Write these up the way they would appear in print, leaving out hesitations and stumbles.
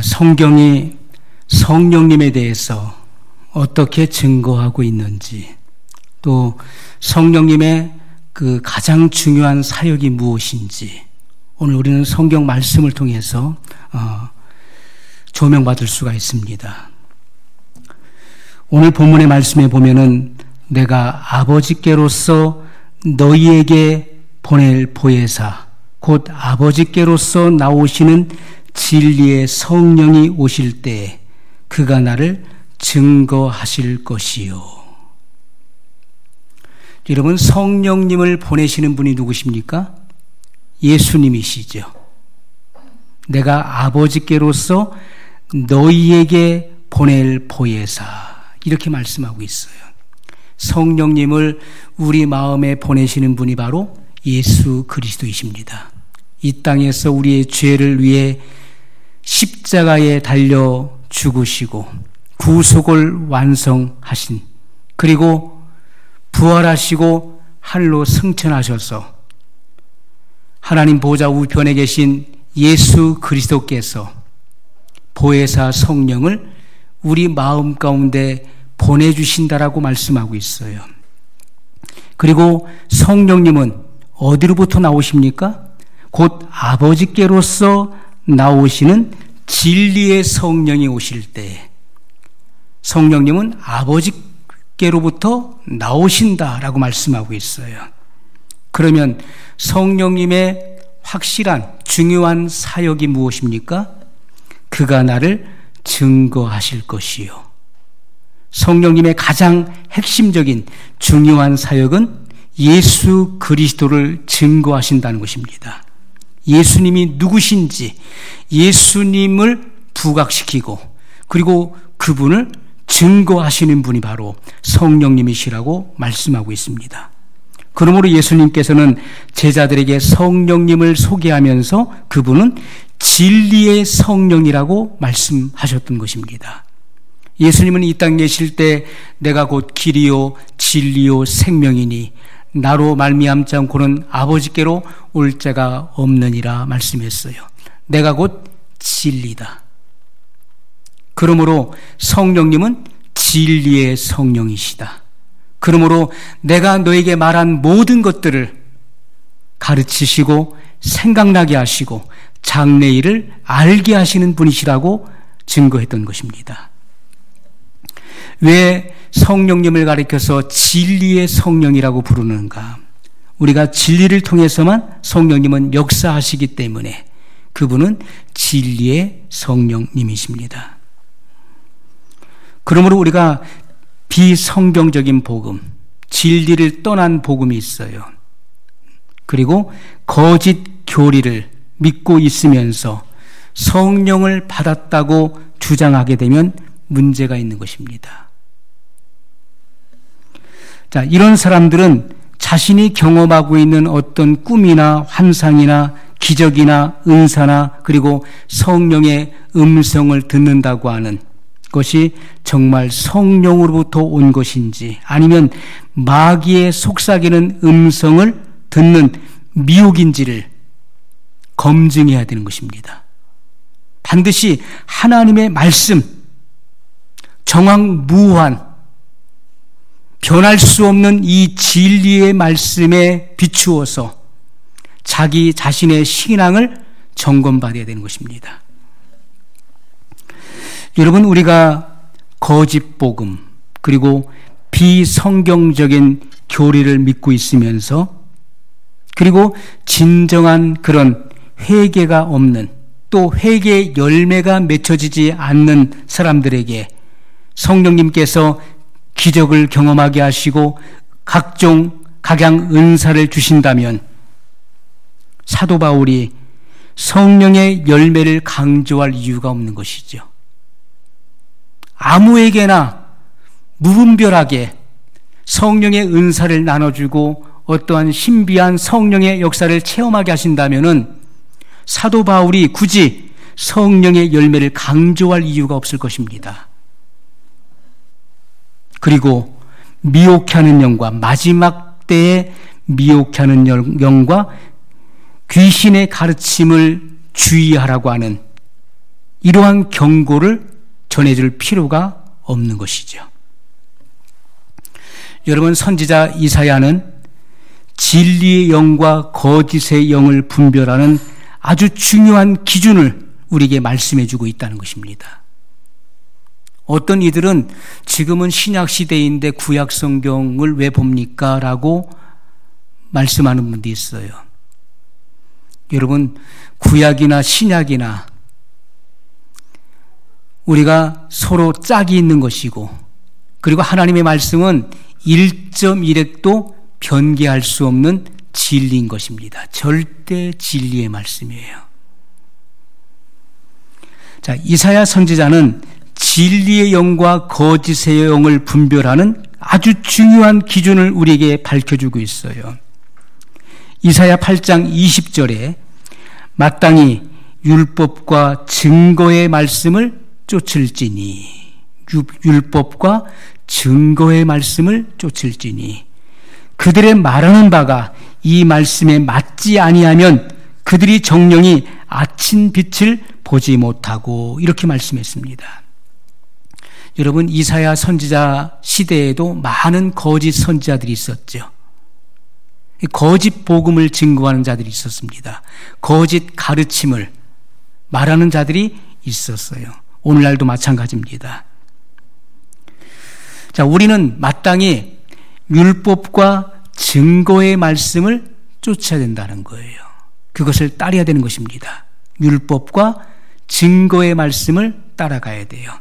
성경이 성령님에 대해서 어떻게 증거하고 있는지, 또 성령님의 그 가장 중요한 사역이 무엇인지 오늘 우리는 성경 말씀을 통해서 조명받을 수가 있습니다. 오늘 본문의 말씀에 보면은 내가 아버지께로서 너희에게 보낼 보혜사 곧 아버지께로서 나오시는 진리의 성령이 오실 때에 그가 나를 증거하실 것이요. 여러분, 성령님을 보내시는 분이 누구십니까? 예수님이시죠. 내가 아버지께로서 너희에게 보낼 보혜사, 이렇게 말씀하고 있어요. 성령님을 우리 마음에 보내시는 분이 바로 예수 그리스도이십니다. 이 땅에서 우리의 죄를 위해 십자가에 달려 죽으시고 구속을 완성하신, 그리고 부활하시고 하늘로 승천하셔서 하나님 보좌 우편에 계신 예수 그리스도께서 보혜사 성령을 우리 마음 가운데 보내주신다라고 말씀하고 있어요. 그리고 성령님은 어디로부터 나오십니까? 곧 아버지께로서 나오시는 진리의 성령이 오실 때 성령님은 아버지께로부터 나오신다라고 말씀하고 있어요. 그러면 성령님의 확실한 중요한 사역이 무엇입니까? 그가 나를 증거하실 것이요. 성령님의 가장 핵심적인 중요한 사역은 예수 그리스도를 증거하신다는 것입니다. 예수님이 누구신지 예수님을 부각시키고 그리고 그분을 증거하시는 분이 바로 성령님이시라고 말씀하고 있습니다. 그러므로 예수님께서는 제자들에게 성령님을 소개하면서 그분은 진리의 성령이라고 말씀하셨던 것입니다. 예수님은 이 땅에 계실 때 내가 곧 길이요 진리요 생명이니 나로 말미암지 않고는 아버지께로 올 자가 없느니라 말씀했어요. 내가 곧 진리다. 그러므로 성령님은 진리의 성령이시다. 그러므로 내가 너에게 말한 모든 것들을 가르치시고 생각나게 하시고 장래일을 알게 하시는 분이시라고 증거했던 것입니다. 왜 성령님을 가리켜서 진리의 성령이라고 부르는가? 우리가 진리를 통해서만 성령님은 역사하시기 때문에 그분은 진리의 성령님이십니다. 그러므로 우리가 비성경적인 복음, 진리를 떠난 복음이 있어요. 그리고 거짓 교리를 믿고 있으면서 성령을 받았다고 주장하게 되면 문제가 있는 것입니다. 자, 이런 사람들은 자신이 경험하고 있는 어떤 꿈이나 환상이나 기적이나 은사나 그리고 성령의 음성을 듣는다고 하는 것이 정말 성령으로부터 온 것인지 아니면 마귀의 속삭이는 음성을 듣는 미혹인지를 검증해야 되는 것입니다. 반드시 하나님의 말씀, 정확무한 변할 수 없는 이 진리의 말씀에 비추어서 자기 자신의 신앙을 점검받아야 되는 것입니다. 여러분, 우리가 거짓 복음 그리고 비성경적인 교리를 믿고 있으면서 그리고 진정한 그런 회개가 없는 또 회개의 열매가 맺혀지지 않는 사람들에게 성령님께서 기적을 경험하게 하시고 각종 각양 은사를 주신다면 사도 바울이 성령의 열매를 강조할 이유가 없는 것이죠. 아무에게나 무분별하게 성령의 은사를 나눠주고 어떠한 신비한 성령의 역사를 체험하게 하신다면은 사도 바울이 굳이 성령의 열매를 강조할 이유가 없을 것입니다. 그리고 미혹해 하는 영과 마지막 때에 미혹해 하는 영과 귀신의 가르침을 주의하라고 하는 이러한 경고를 전해줄 필요가 없는 것이죠. 여러분, 선지자 이사야는 진리의 영과 거짓의 영을 분별하는 아주 중요한 기준을 우리에게 말씀해 주고 있다는 것입니다. 어떤 이들은 지금은 신약시대인데 구약 성경을 왜 봅니까? 라고 말씀하는 분도 있어요. 여러분, 구약이나 신약이나 우리가 서로 짝이 있는 것이고, 그리고 하나님의 말씀은 1.1획도 변개할 수 없는 진리인 것입니다. 절대 진리의 말씀이에요. 자, 이사야 선지자는 진리의 영과 거짓의 영을 분별하는 아주 중요한 기준을 우리에게 밝혀주고 있어요. 이사야 8장 20절에 마땅히 율법과 증거의 말씀을 쫓을지니, 율법과 증거의 말씀을 쫓을지니, 그들의 말하는 바가 이 말씀에 맞지 아니하면 그들이 정령이 아침 빛을 보지 못하고, 이렇게 말씀했습니다. 여러분, 이사야 선지자 시대에도 많은 거짓 선지자들이 있었죠. 거짓 복음을 증거하는 자들이 있었습니다. 거짓 가르침을 말하는 자들이 있었어요. 오늘날도 마찬가지입니다. 자, 우리는 마땅히 율법과 증거의 말씀을 쫓아야 된다는 거예요. 그것을 따라야 되는 것입니다. 율법과 증거의 말씀을 따라가야 돼요.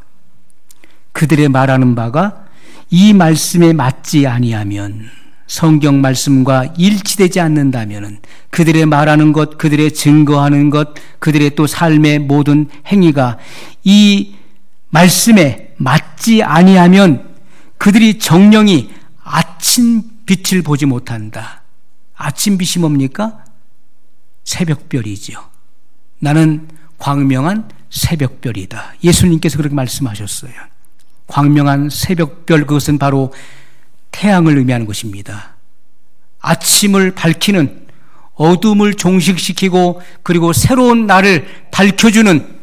그들의 말하는 바가 이 말씀에 맞지 아니하면, 성경 말씀과 일치되지 않는다면, 그들의 말하는 것, 그들의 증거하는 것, 그들의 또 삶의 모든 행위가 이 말씀에 맞지 아니하면 그들이 정령이 아침 빛을 보지 못한다. 아침 빛이 뭡니까? 새벽별이지요. 나는 광명한 새벽별이다. 예수님께서 그렇게 말씀하셨어요. 광명한 새벽별, 그것은 바로 태양을 의미하는 것입니다. 아침을 밝히는, 어둠을 종식시키고 그리고 새로운 날을 밝혀주는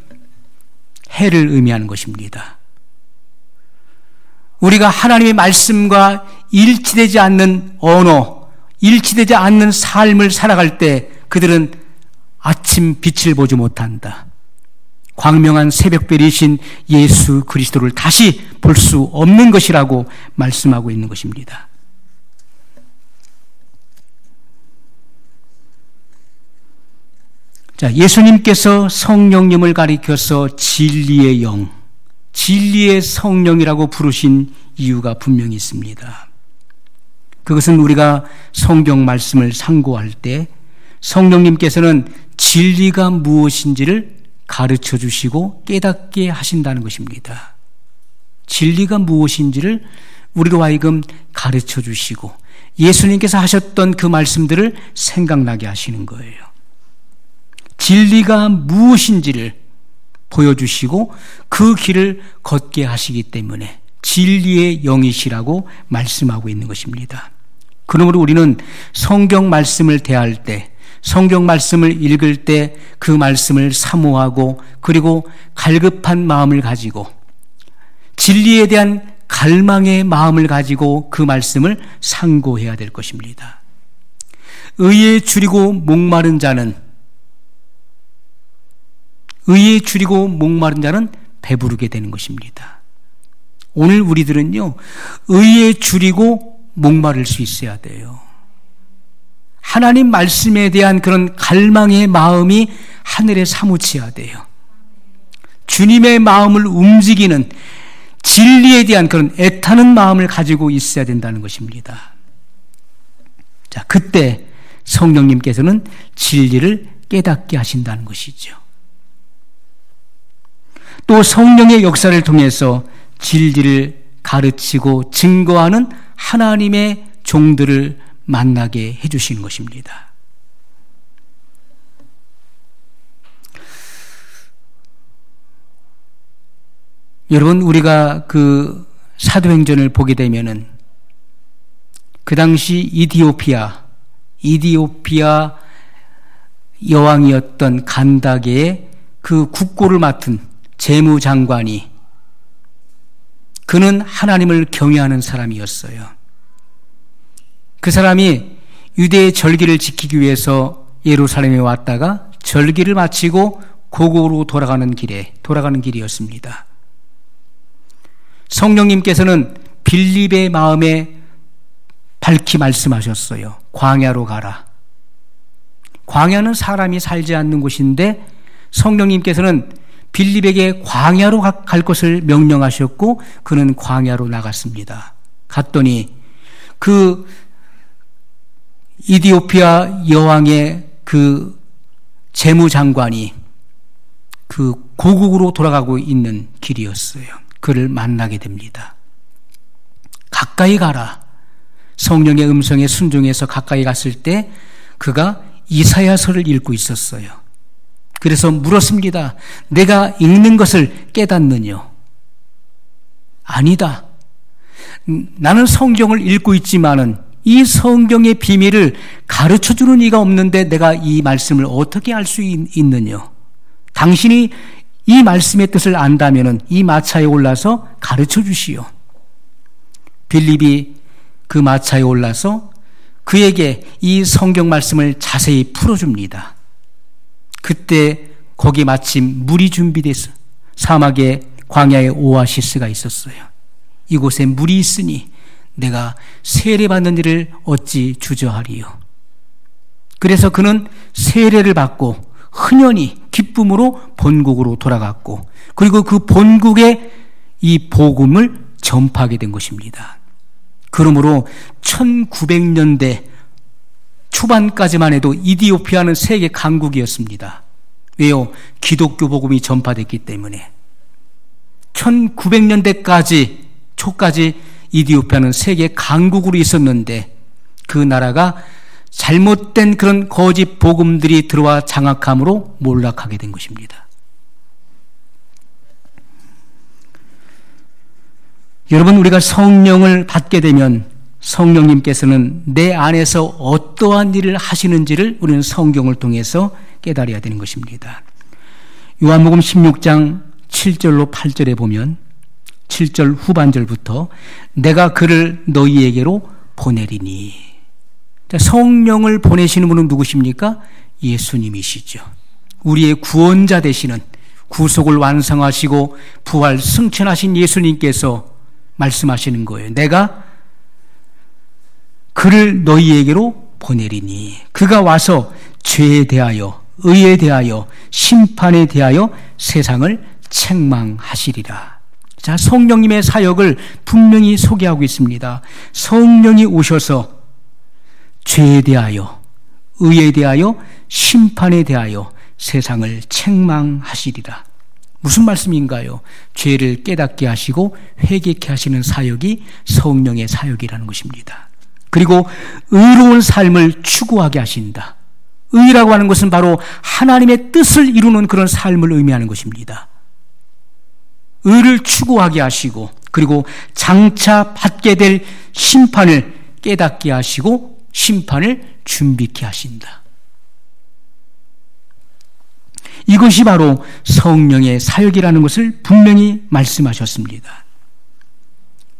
해를 의미하는 것입니다. 우리가 하나님의 말씀과 일치되지 않는 언어, 일치되지 않는 삶을 살아갈 때 그들은 아침 빛을 보지 못한다. 광명한 새벽별이신 예수 그리스도를 다시 볼 수 없는 것이라고 말씀하고 있는 것입니다. 자, 예수님께서 성령님을 가리켜서 진리의 영, 진리의 성령이라고 부르신 이유가 분명히 있습니다. 그것은 우리가 성경 말씀을 상고할 때 성령님께서는 진리가 무엇인지를 가르쳐 주시고 깨닫게 하신다는 것입니다. 진리가 무엇인지를 우리로 하여금 가르쳐 주시고 예수님께서 하셨던 그 말씀들을 생각나게 하시는 거예요. 진리가 무엇인지를 보여주시고 그 길을 걷게 하시기 때문에 진리의 영이시라고 말씀하고 있는 것입니다. 그러므로 우리는 성경 말씀을 대할 때, 성경 말씀을 읽을 때 그 말씀을 사모하고 그리고 갈급한 마음을 가지고 진리에 대한 갈망의 마음을 가지고 그 말씀을 상고해야 될 것입니다. 의에 줄이고 목마른 자는 배부르게 되는 것입니다. 오늘 우리들은요, 의에 줄이고 목마를 수 있어야 돼요. 하나님 말씀에 대한 그런 갈망의 마음이 하늘에 사무쳐야 돼요. 주님의 마음을 움직이는 진리에 대한 그런 애타는 마음을 가지고 있어야 된다는 것입니다. 자, 그때 성령님께서는 진리를 깨닫게 하신다는 것이죠. 또 성령의 역사를 통해서 진리를 가르치고 증거하는 하나님의 종들을 만나게 해주시는 것입니다. 여러분, 우리가 그 사도행전을 보게 되면은 그 당시 이디오피아 여왕이었던 간다게의 그 국고를 맡은 재무장관이, 그는 하나님을 경외하는 사람이었어요. 그 사람이 유대의 절기를 지키기 위해서 예루살렘에 왔다가 절기를 마치고 고국으로 돌아가는 길이었습니다. 성령님께서는 빌립의 마음에 밝히 말씀하셨어요. 광야로 가라. 광야는 사람이 살지 않는 곳인데 성령님께서는 빌립에게 광야로 갈 것을 명령하셨고 그는 광야로 나갔습니다. 갔더니 그 이디오피아 여왕의 그 재무장관이 그 고국으로 돌아가고 있는 길이었어요. 그를 만나게 됩니다. 가까이 가라. 성령의 음성에 순종해서 가까이 갔을 때 그가 이사야서를 읽고 있었어요. 그래서 물었습니다. 내가 읽는 것을 깨닫느냐? 아니다. 나는 성경을 읽고 있지만은 이 성경의 비밀을 가르쳐주는 이가 없는데 내가 이 말씀을 어떻게 알 수 있느냐? 당신이 이 말씀의 뜻을 안다면은 이 마차에 올라서 가르쳐 주시오. 빌립이 그 마차에 올라서 그에게 이 성경 말씀을 자세히 풀어줍니다. 그때 거기 마침 물이 준비돼서 사막에 광야에 오아시스가 있었어요. 이곳에 물이 있으니 내가 세례받는 일을 어찌 주저하리요. 그래서 그는 세례를 받고 흔연히 기쁨으로 본국으로 돌아갔고 그리고 그 본국에 이 복음을 전파하게 된 것입니다. 그러므로 1900년대 초반까지만 해도 이디오피아는 세계 강국이었습니다. 왜요? 기독교 복음이 전파됐기 때문에. 1900년대까지 초까지 이디오피아는 세계 강국으로 있었는데 그 나라가 잘못된 그런 거짓 복음들이 들어와 장악함으로 몰락하게 된 것입니다. 여러분, 우리가 성령을 받게 되면 성령님께서는 내 안에서 어떠한 일을 하시는지를 우리는 성경을 통해서 깨달아야 되는 것입니다. 요한복음 16장 7절로 8절에 보면 7절 후반절부터 내가 그를 너희에게로 보내리니. 성령을 보내시는 분은 누구십니까? 예수님이시죠. 우리의 구원자 되시는 구속을 완성하시고 부활 승천하신 예수님께서 말씀하시는 거예요. 내가 그를 너희에게로 보내리니. 그가 와서 죄에 대하여 의에 대하여 심판에 대하여 세상을 책망하시리라. 자, 성령님의 사역을 분명히 소개하고 있습니다. 성령이 오셔서 죄에 대하여 의에 대하여 심판에 대하여 세상을 책망하시리라. 무슨 말씀인가요? 죄를 깨닫게 하시고 회개케 하시는 사역이 성령의 사역이라는 것입니다. 그리고 의로운 삶을 추구하게 하신다. 의라고 하는 것은 바로 하나님의 뜻을 이루는 그런 삶을 의미하는 것입니다. 의를 추구하게 하시고 그리고 장차 받게 될 심판을 깨닫게 하시고 심판을 준비케 하신다. 이것이 바로 성령의 사역이라는 것을 분명히 말씀하셨습니다.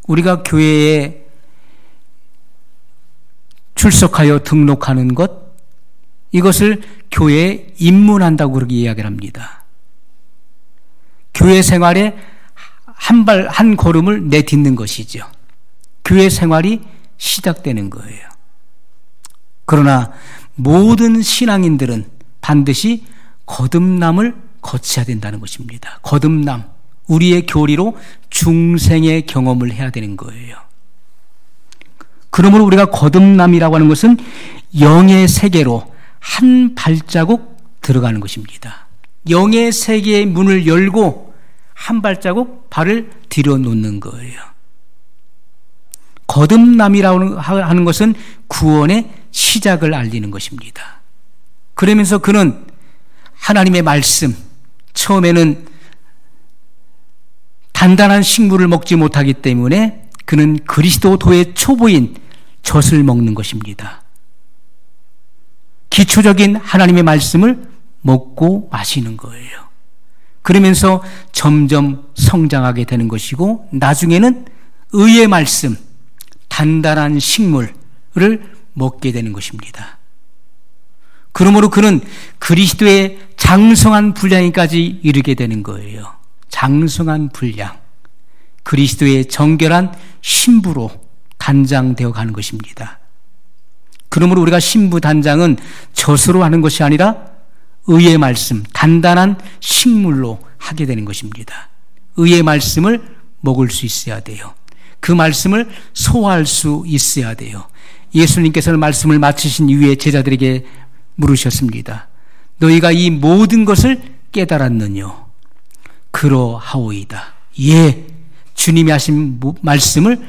우리가 교회에 출석하여 등록하는 것, 이것을 교회에 입문한다고 그렇게 이야기를 합니다. 교회 생활에 한 걸음을 내딛는 것이죠. 교회 생활이 시작되는 거예요. 그러나 모든 신앙인들은 반드시 거듭남을 거쳐야 된다는 것입니다. 거듭남, 우리의 교리로 중생의 경험을 해야 되는 거예요. 그러므로 우리가 거듭남이라고 하는 것은 영의 세계로 한 발자국 들어가는 것입니다. 영의 세계의 문을 열고 한 발자국 발을 들여놓는 거예요. 거듭남이라고 하는 것은 구원의 시작을 알리는 것입니다. 그러면서 그는 하나님의 말씀, 처음에는 단단한 식물을 먹지 못하기 때문에 그는 그리스도도의 초보인 젖을 먹는 것입니다. 기초적인 하나님의 말씀을 먹고 마시는 거예요. 그러면서 점점 성장하게 되는 것이고 나중에는 의의 말씀, 단단한 식물을 먹게 되는 것입니다. 그러므로 그는 그리스도의 장성한 분량까지 이르게 되는 거예요. 장성한 분량. 그리스도의 정결한 신부로 단장되어 가는 것입니다. 그러므로 우리가 신부 단장은 젖으로 하는 것이 아니라 의의 말씀, 단단한 식물로 하게 되는 것입니다. 의의 말씀을 먹을 수 있어야 돼요. 그 말씀을 소화할 수 있어야 돼요. 예수님께서는 말씀을 마치신 이후에 제자들에게 물으셨습니다. 너희가 이 모든 것을 깨달았느뇨? 그러하오이다. 예, 주님이 하신 말씀을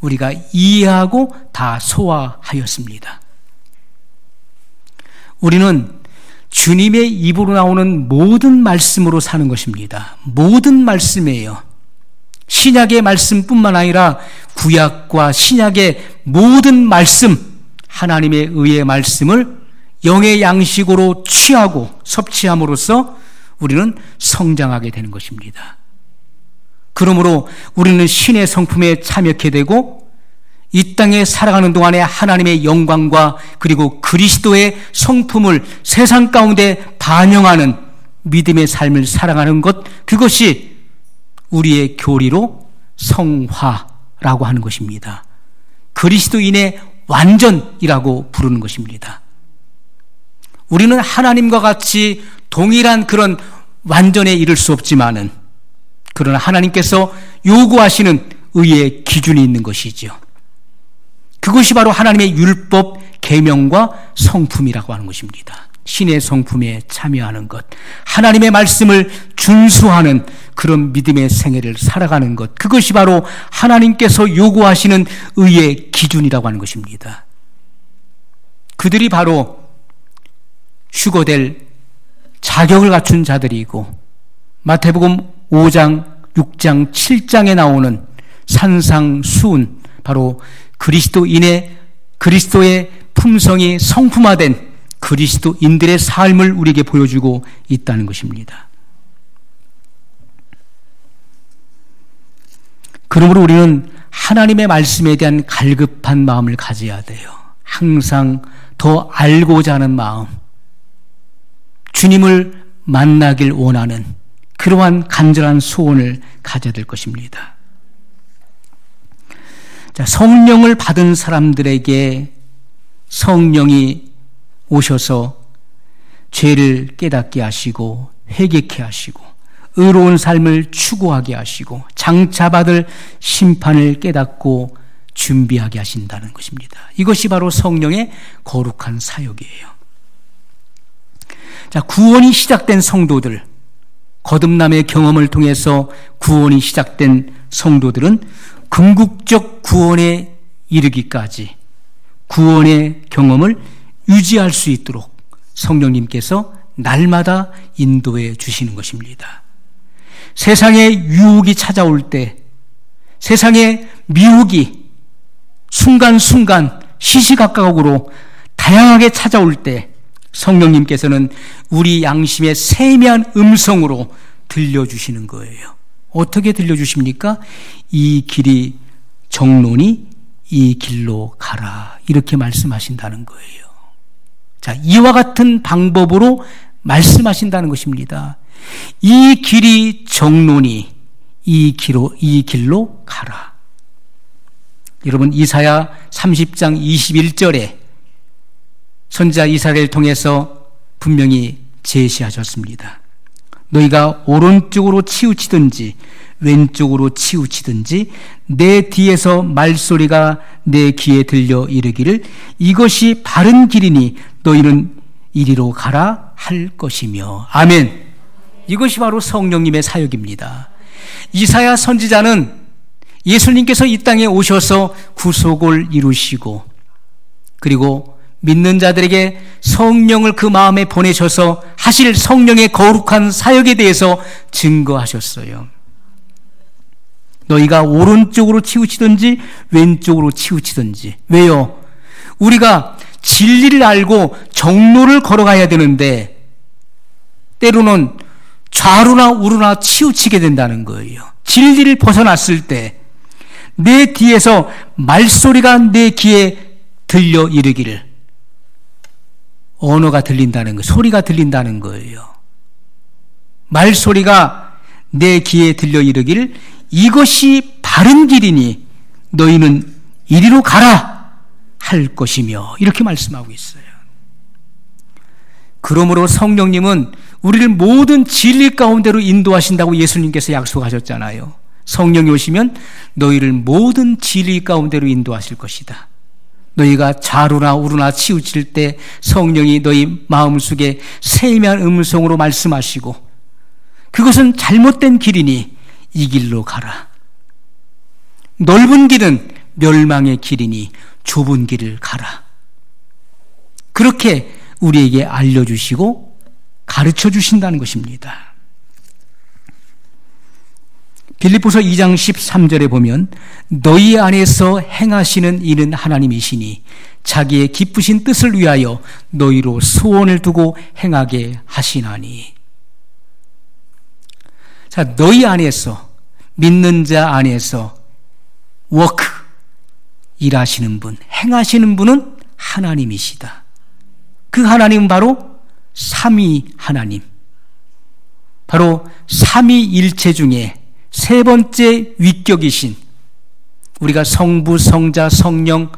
우리가 이해하고 다 소화하였습니다. 우리는 주님의 입으로 나오는 모든 말씀으로 사는 것입니다. 모든 말씀이에요. 신약의 말씀뿐만 아니라 구약과 신약의 모든 말씀, 하나님의 의의 말씀을 영의 양식으로 취하고 섭취함으로써 우리는 성장하게 되는 것입니다. 그러므로 우리는 신의 성품에 참여하게 되고 이 땅에 살아가는 동안에 하나님의 영광과 그리고 그리스도의 성품을 세상 가운데 반영하는 믿음의 삶을 살아가는 것, 그것이 우리의 교리로 성화라고 하는 것입니다. 그리스도인의 완전이라고 부르는 것입니다. 우리는 하나님과 같이 동일한 그런 완전에 이를 수 없지만은 그러나 하나님께서 요구하시는 의의 기준이 있는 것이죠. 그것이 바로 하나님의 율법, 계명과 성품이라고 하는 것입니다. 신의 성품에 참여하는 것, 하나님의 말씀을 준수하는 그런 믿음의 생애를 살아가는 것, 그것이 바로 하나님께서 요구하시는 의의 기준이라고 하는 것입니다. 그들이 바로 휴거될 자격을 갖춘 자들이고 마태복음 5장, 6장, 7장에 나오는 산상수훈, 바로 그리스도의 품성이 성품화된 그리스도인들의 삶을 우리에게 보여주고 있다는 것입니다. 그러므로 우리는 하나님의 말씀에 대한 갈급한 마음을 가져야 돼요. 항상 더 알고자 하는 마음, 주님을 만나길 원하는 그러한 간절한 소원을 가져야 될 것입니다. 자, 성령을 받은 사람들에게 성령이 오셔서 죄를 깨닫게 하시고 회개케 하시고 의로운 삶을 추구하게 하시고 장차받을 심판을 깨닫고 준비하게 하신다는 것입니다. 이것이 바로 성령의 거룩한 사역이에요. 자, 구원이 시작된 성도들, 거듭남의 경험을 통해서 구원이 시작된 성도들은 궁극적 구원에 이르기까지 구원의 경험을 유지할 수 있도록 성령님께서 날마다 인도해 주시는 것입니다. 세상의 유혹이 찾아올 때, 세상의 미혹이 순간순간 시시각각으로 다양하게 찾아올 때 성령님께서는 우리 양심의 세미한 음성으로 들려주시는 거예요. 어떻게 들려주십니까? 이 길이 정론이 이 길로 가라, 이렇게 말씀하신다는 거예요. 자, 이와 같은 방법으로 말씀하신다는 것입니다. 이 길이 정론이 이 길로 가라. 여러분, 이사야 30장 21절에 선지자 이사야를 통해서 분명히 제시하셨습니다. 너희가 오른쪽으로 치우치든지 왼쪽으로 치우치든지 내 뒤에서 말소리가 내 귀에 들려 이르기를 이것이 바른 길이니 너희는 이리로 가라 할 것이며. 아멘. 이것이 바로 성령님의 사역입니다. 이사야 선지자는 예수님께서 이 땅에 오셔서 구속을 이루시고 그리고 믿는 자들에게 성령을 그 마음에 보내셔서 하실 성령의 거룩한 사역에 대해서 증거하셨어요. 너희가 오른쪽으로 치우치든지 왼쪽으로 치우치든지. 왜요? 우리가 진리를 알고 정로를 걸어가야 되는데 때로는 좌로나 우로나 치우치게 된다는 거예요. 진리를 벗어났을 때 내 뒤에서 말소리가 내 귀에 들려 이르기를, 언어가 들린다는 거예요. 소리가 들린다는 거예요. 말소리가 내 귀에 들려 이르기를 이것이 바른 길이니 너희는 이리로 가라 할 것이며, 이렇게 말씀하고 있어요. 그러므로 성령님은 우리를 모든 진리 가운데로 인도하신다고 예수님께서 약속하셨잖아요. 성령이 오시면 너희를 모든 진리 가운데로 인도하실 것이다. 너희가 좌로나 우로나 치우칠 때 성령이 너희 마음속에 세미한 음성으로 말씀하시고, 그것은 잘못된 길이니 이 길로 가라. 넓은 길은 멸망의 길이니 좁은 길을 가라. 그렇게 우리에게 알려주시고 가르쳐 주신다는 것입니다. 빌립보서 2장 13절에 보면 너희 안에서 행하시는 이는 하나님이시니 자기의 기쁘신 뜻을 위하여 너희로 소원을 두고 행하게 하시나니. 자, 너희 안에서, 믿는 자 안에서 워크, 일하시는 분, 행하시는 분은 하나님이시다. 그 하나님은 바로 삼위 하나님, 바로 삼위일체 중에 세 번째 위격이신, 우리가 성부, 성자, 성령,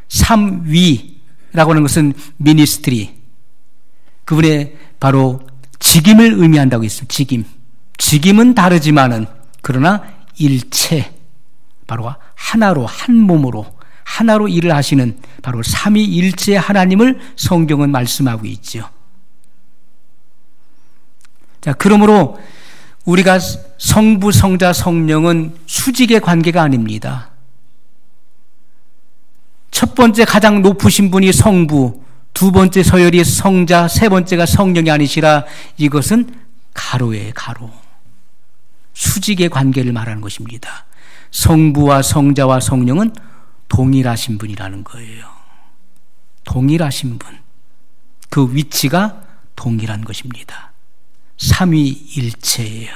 삼위라고 하는 것은 미니스트리, 그분의 바로 직임을 의미한다고 했습니다. 직임은 다르지만은 그러나 일체, 바로 하나로, 한 몸으로, 하나로 일을 하시는 바로 삼위일체 하나님을 성경은 말씀하고 있죠. 자, 그러므로 우리가 성부, 성자, 성령은 수직의 관계가 아닙니다. 첫 번째 가장 높으신 분이 성부, 두 번째 서열이 성자, 세 번째가 성령이 아니시라, 이것은 가로예요, 가로. 수직의 관계를 말하는 것입니다. 성부와 성자와 성령은 동일하신 분이라는 거예요. 동일하신 분. 그 위치가 동일한 것입니다. 삼위일체예요.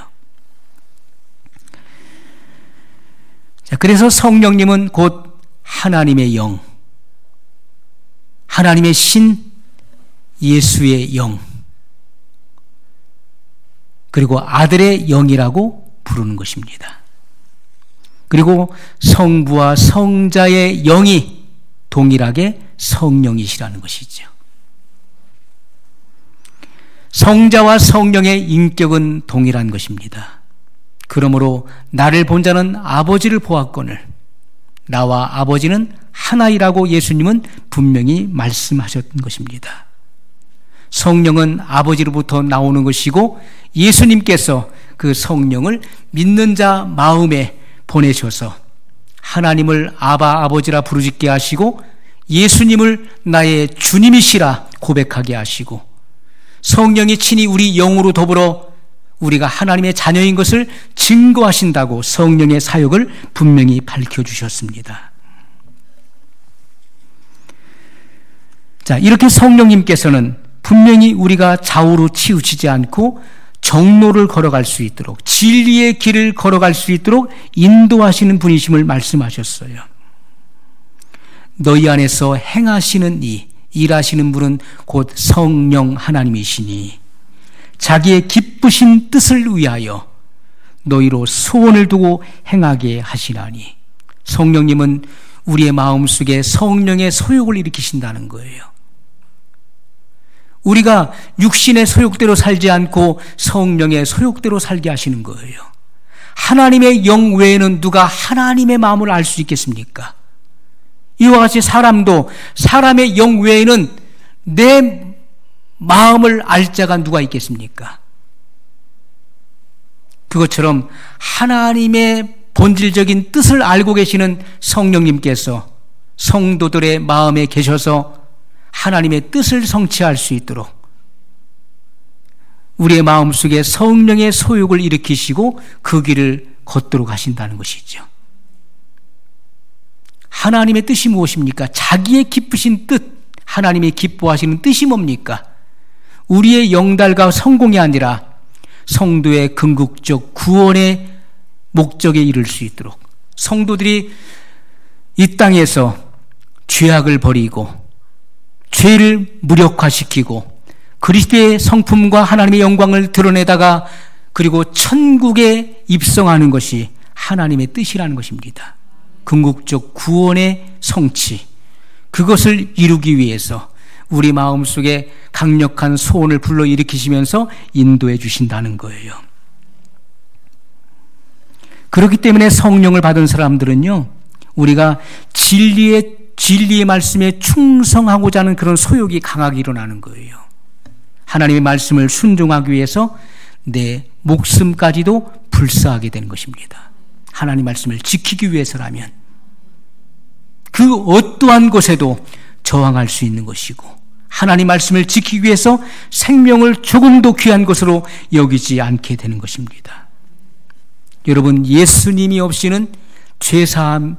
자, 그래서 성령님은 곧 하나님의 영, 하나님의 신, 예수의 영, 그리고 아들의 영이라고 부르는 것입니다. 그리고 성부와 성자의 영이 동일하게 성령이시라는 것이죠. 성자와 성령의 인격은 동일한 것입니다. 그러므로 나를 본 자는 아버지를 보았거늘 나와 아버지는 하나이라고 예수님은 분명히 말씀하셨던 것입니다. 성령은 아버지로부터 나오는 것이고 예수님께서 그 성령을 믿는 자 마음에 보내셔서 하나님을 아바 아버지라 부르짖게 하시고 예수님을 나의 주님이시라 고백하게 하시고 성령이 친히 우리 영으로 더불어 우리가 하나님의 자녀인 것을 증거하신다고 성령의 사역을 분명히 밝혀주셨습니다. 자, 이렇게 성령님께서는 분명히 우리가 좌우로 치우치지 않고 정로를 걸어갈 수 있도록, 진리의 길을 걸어갈 수 있도록 인도하시는 분이심을 말씀하셨어요. 너희 안에서 행하시는 일하시는 분은 곧 성령 하나님이시니 자기의 기쁘신 뜻을 위하여 너희로 소원을 두고 행하게 하시나니. 성령님은 우리의 마음속에 성령의 소욕을 일으키신다는 거예요. 우리가 육신의 소욕대로 살지 않고 성령의 소욕대로 살게 하시는 거예요. 하나님의 영 외에는 누가 하나님의 마음을 알 수 있겠습니까? 이와 같이 사람도 사람의 영 외에는 내 마음을 알 자가 누가 있겠습니까? 그것처럼 하나님의 본질적인 뜻을 알고 계시는 성령님께서 성도들의 마음에 계셔서 하나님의 뜻을 성취할 수 있도록 우리의 마음속에 성령의 소욕을 일으키시고 그 길을 걷도록 하신다는 것이죠. 하나님의 뜻이 무엇입니까? 자기의 기쁘신 뜻, 하나님의 기뻐하시는 뜻이 뭡니까? 우리의 영달과 성공이 아니라 성도의 궁극적 구원의 목적에 이를 수 있도록 성도들이 이 땅에서 죄악을 버리고 죄를 무력화시키고 그리스도의 성품과 하나님의 영광을 드러내다가 그리고 천국에 입성하는 것이 하나님의 뜻이라는 것입니다. 궁극적 구원의 성취, 그것을 이루기 위해서 우리 마음속에 강력한 소원을 불러일으키시면서 인도해 주신다는 거예요. 그렇기 때문에 성령을 받은 사람들은요, 우리가 진리의 말씀에 충성하고자 하는 그런 소욕이 강하게 일어나는 거예요. 하나님의 말씀을 순종하기 위해서 내 목숨까지도 불사하게 되는 것입니다. 하나님 말씀을 지키기 위해서라면 그 어떠한 곳에도 저항할 수 있는 것이고, 하나님 말씀을 지키기 위해서 생명을 조금도 귀한 것으로 여기지 않게 되는 것입니다. 여러분, 예수님이 없이는 죄사함을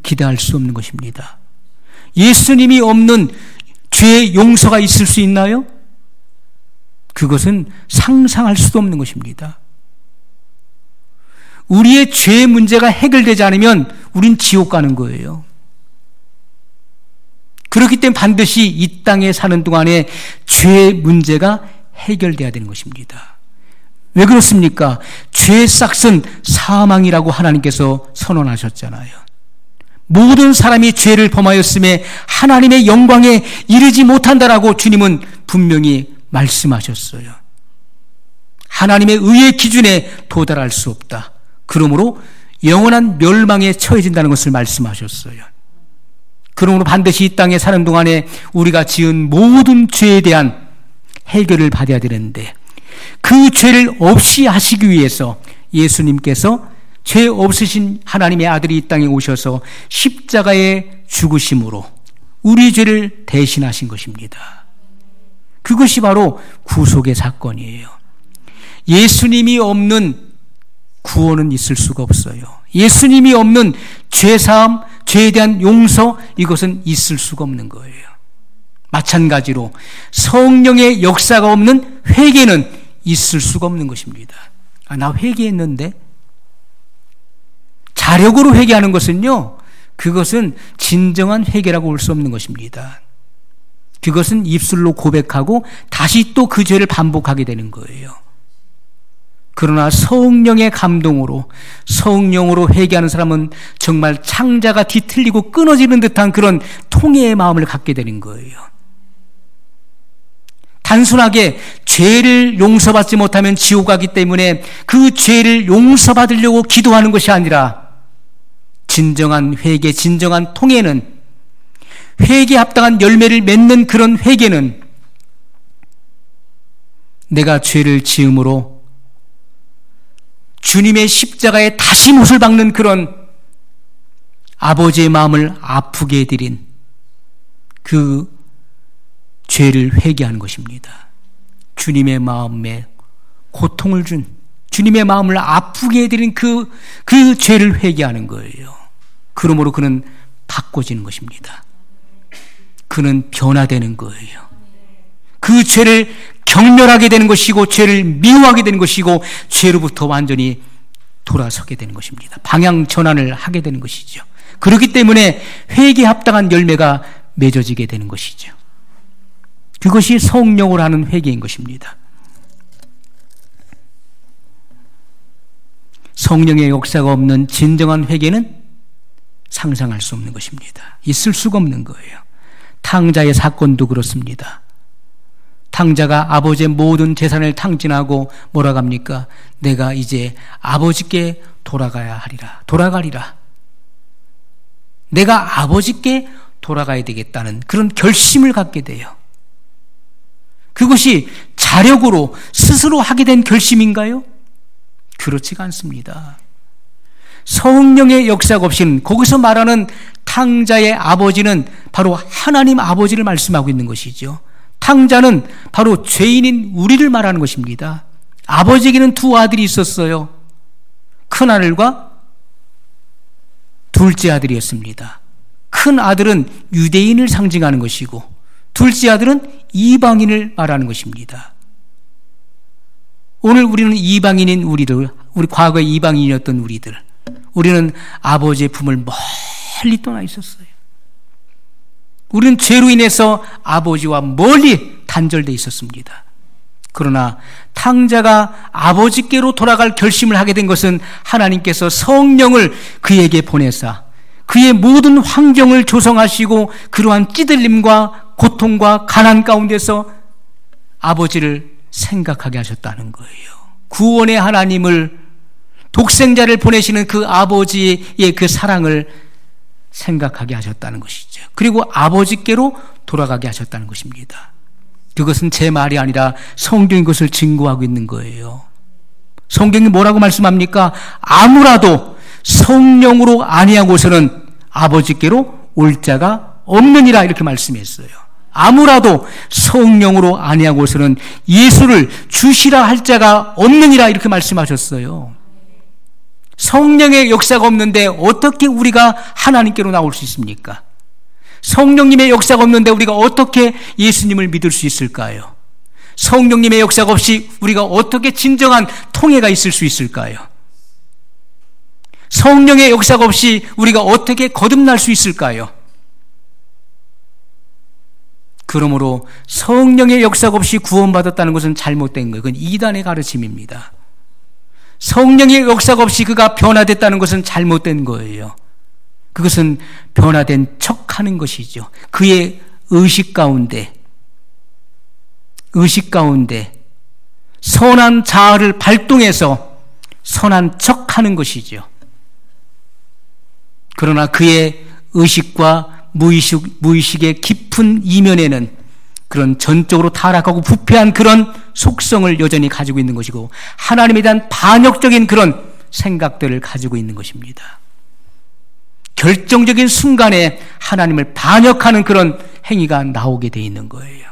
기대할 수 없는 것입니다. 예수님이 없는 죄 용서가 있을 수 있나요? 그것은 상상할 수도 없는 것입니다. 우리의 죄 문제가 해결되지 않으면 우린 지옥 가는 거예요. 그렇기 때문에 반드시 이 땅에 사는 동안에 죄 문제가 해결돼야 되는 것입니다. 왜 그렇습니까? 죄의 싹은 사망이라고 하나님께서 선언하셨잖아요. 모든 사람이 죄를 범하였음에 하나님의 영광에 이르지 못한다라고 주님은 분명히 말씀하셨어요. 하나님의 의의 기준에 도달할 수 없다. 그러므로 영원한 멸망에 처해진다는 것을 말씀하셨어요. 그러므로 반드시 이 땅에 사는 동안에 우리가 지은 모든 죄에 대한 해결을 받아야 되는데, 그 죄를 없이 하시기 위해서 예수님께서 죄 없으신 하나님의 아들이 이 땅에 오셔서 십자가에 죽으심으로 우리 죄를 대신하신 것입니다. 그것이 바로 구속의 사건이에요. 예수님이 없는 구원은 있을 수가 없어요. 예수님이 없는 죄사함, 죄에 대한 용서, 이것은 있을 수가 없는 거예요. 마찬가지로 성령의 역사가 없는 회개는 있을 수가 없는 것입니다. 나 회개했는데? 자력으로 회개하는 것은요, 그것은 진정한 회개라고 볼 수 없는 것입니다. 그것은 입술로 고백하고 다시 또 그 죄를 반복하게 되는 거예요. 그러나 성령의 감동으로, 성령으로 회개하는 사람은 정말 창자가 뒤틀리고 끊어지는 듯한 그런 통회의 마음을 갖게 되는 거예요. 단순하게 죄를 용서받지 못하면 지옥 가기 때문에 그 죄를 용서받으려고 기도하는 것이 아니라, 진정한 회개, 진정한 통회는, 회개에 합당한 열매를 맺는 그런 회개는 내가 죄를 지음으로 주님의 십자가에 다시 못을 박는 그런 아버지의 마음을 아프게 해드린 그 죄를 회개하는 것입니다. 주님의 마음에 고통을 준, 주님의 마음을 아프게 해드린 그 죄를 회개하는 거예요. 그러므로 그는 바꿔지는 것입니다. 그는 변화되는 거예요. 그 죄를 경멸하게 되는 것이고, 죄를 미워하게 되는 것이고, 죄로부터 완전히 돌아서게 되는 것입니다. 방향 전환을 하게 되는 것이죠. 그렇기 때문에 회개에 합당한 열매가 맺어지게 되는 것이죠. 그것이 성령으로 하는 회개인 것입니다. 성령의 역사가 없는 진정한 회개는 상상할 수 없는 것입니다. 있을 수가 없는 거예요. 탕자의 사건도 그렇습니다. 탕자가 아버지의 모든 재산을 탕진하고 뭐라고 합니까? 내가 이제 아버지께 돌아가리라. 내가 아버지께 돌아가야 되겠다는 그런 결심을 갖게 돼요. 그것이 자력으로 스스로 하게 된 결심인가요? 그렇지가 않습니다. 성령의 역사가 없이는, 거기서 말하는 탕자의 아버지는 바로 하나님 아버지를 말씀하고 있는 것이죠. 탕자는 바로 죄인인 우리를 말하는 것입니다. 아버지에게는 두 아들이 있었어요. 큰 아들과 둘째 아들이었습니다. 큰 아들은 유대인을 상징하는 것이고, 둘째 아들은 이방인을 말하는 것입니다. 오늘 우리는 이방인인 우리들, 우리 과거에 이방인이었던 우리는 아버지의 품을 멀리 떠나 있었어요. 우리는 죄로 인해서 아버지와 멀리 단절되어 있었습니다. 그러나 탕자가 아버지께로 돌아갈 결심을 하게 된 것은 하나님께서 성령을 그에게 보내사 그의 모든 환경을 조성하시고 그러한 찌들림과 고통과 가난 가운데서 아버지를 생각하게 하셨다는 거예요. 구원의 하나님을, 독생자를 보내시는 그 아버지의 그 사랑을 생각하게 하셨다는 것이죠. 그리고 아버지께로 돌아가게 하셨다는 것입니다. 그것은 제 말이 아니라 성경이 그것을 증거하고 있는 거예요. 성경이 뭐라고 말씀합니까? 아무라도 성령으로 아니하고서는 아버지께로 올 자가 없느니라, 이렇게 말씀했어요. 아무라도 성령으로 아니하고서는 예수를 주시라 할 자가 없느니라, 이렇게 말씀하셨어요. 성령의 역사가 없는데 어떻게 우리가 하나님께로 나올 수 있습니까? 성령님의 역사가 없는데 우리가 어떻게 예수님을 믿을 수 있을까요? 성령님의 역사가 없이 우리가 어떻게 진정한 통해가 있을 수 있을까요? 성령의 역사가 없이 우리가 어떻게 거듭날 수 있을까요? 그러므로 성령의 역사가 없이 구원받았다는 것은 잘못된 거예요. 그건 이단의 가르침입니다. 성령의 역사가 없이 그가 변화됐다는 것은 잘못된 거예요. 그것은 변화된 척하는 것이죠. 그의 의식 가운데 선한 자아를 발동해서 선한 척하는 것이죠. 그러나 그의 의식과 무의식의 깊은 이면에는 그런 전적으로 타락하고 부패한 그런 속성을 여전히 가지고 있는 것이고 하나님에 대한 반역적인 그런 생각들을 가지고 있는 것입니다. 결정적인 순간에 하나님을 반역하는 그런 행위가 나오게 돼 있는 거예요.